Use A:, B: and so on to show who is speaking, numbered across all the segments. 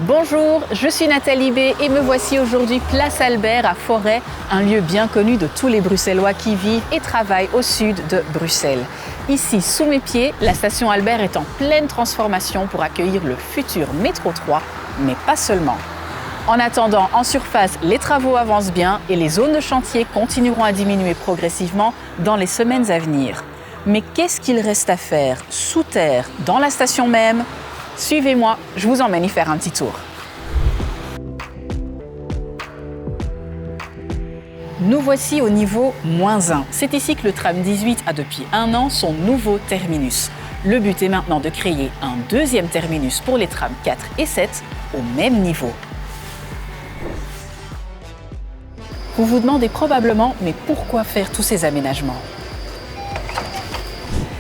A: Bonjour, je suis Nathalie B et me voici aujourd'hui place Albert à Forêt, un lieu bien connu de tous les Bruxellois qui vivent et travaillent au sud de Bruxelles. Ici, sous mes pieds, la station Albert est en pleine transformation pour accueillir le futur métro 3, mais pas seulement. En attendant, en surface, les travaux avancent bien et les zones de chantier continueront à diminuer progressivement dans les semaines à venir. Mais qu'est-ce qu'il reste à faire sous terre, dans la station même? Suivez-moi, je vous emmène y faire un petit tour. Nous voici au niveau -1. C'est ici que le tram 18 a depuis un an son nouveau terminus. Le but est maintenant de créer un deuxième terminus pour les trams 4 et 7 au même niveau. Vous vous demandez probablement, mais pourquoi faire tous ces aménagements?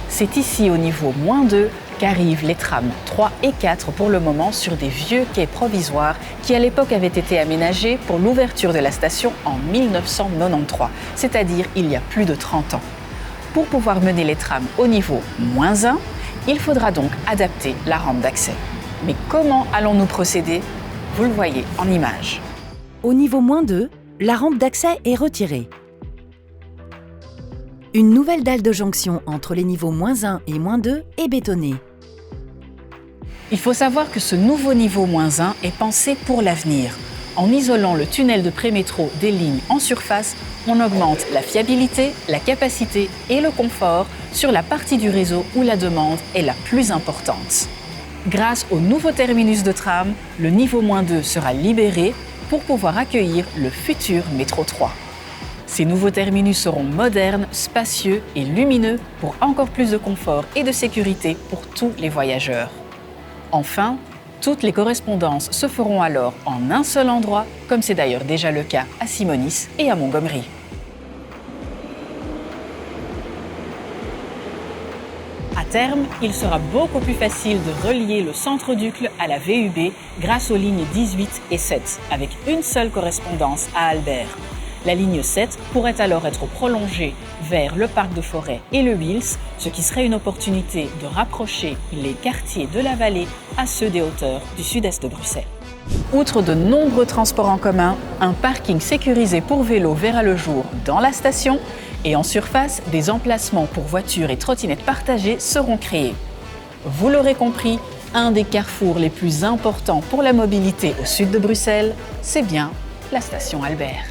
A: C'est ici, au niveau -2, qu'arrivent les trams 3 et 4 pour le moment sur des vieux quais provisoires qui à l'époque avaient été aménagés pour l'ouverture de la station en 1993, c'est-à-dire il y a plus de 30 ans. Pour pouvoir mener les trams au niveau -1, il faudra donc adapter la rampe d'accès. Mais comment allons-nous procéder? Vous le voyez en image.
B: Au niveau -2, la rampe d'accès est retirée. Une nouvelle dalle de jonction entre les niveaux -1 et -2 est bétonnée.
A: Il faut savoir que ce nouveau niveau -1 est pensé pour l'avenir. En isolant le tunnel de prémétro des lignes en surface, on augmente la fiabilité, la capacité et le confort sur la partie du réseau où la demande est la plus importante. Grâce au nouveau terminus de tram, le niveau -2 sera libéré pour pouvoir accueillir le futur métro 3. Ces nouveaux terminus seront modernes, spacieux et lumineux pour encore plus de confort et de sécurité pour tous les voyageurs. Enfin, toutes les correspondances se feront alors en un seul endroit, comme c'est d'ailleurs déjà le cas à Simonis et à Montgomery. À terme, il sera beaucoup plus facile de relier le centre d'Uccle à la VUB grâce aux lignes 18 et 7, avec une seule correspondance à Albert. La ligne 7 pourrait alors être prolongée vers le parc de Forêt et le Wils, ce qui serait une opportunité de rapprocher les quartiers de la vallée à ceux des hauteurs du sud-est de Bruxelles. Outre de nombreux transports en commun, un parking sécurisé pour vélos verra le jour dans la station et en surface, des emplacements pour voitures et trottinettes partagées seront créés. Vous l'aurez compris, un des carrefours les plus importants pour la mobilité au sud de Bruxelles, c'est bien la station Albert.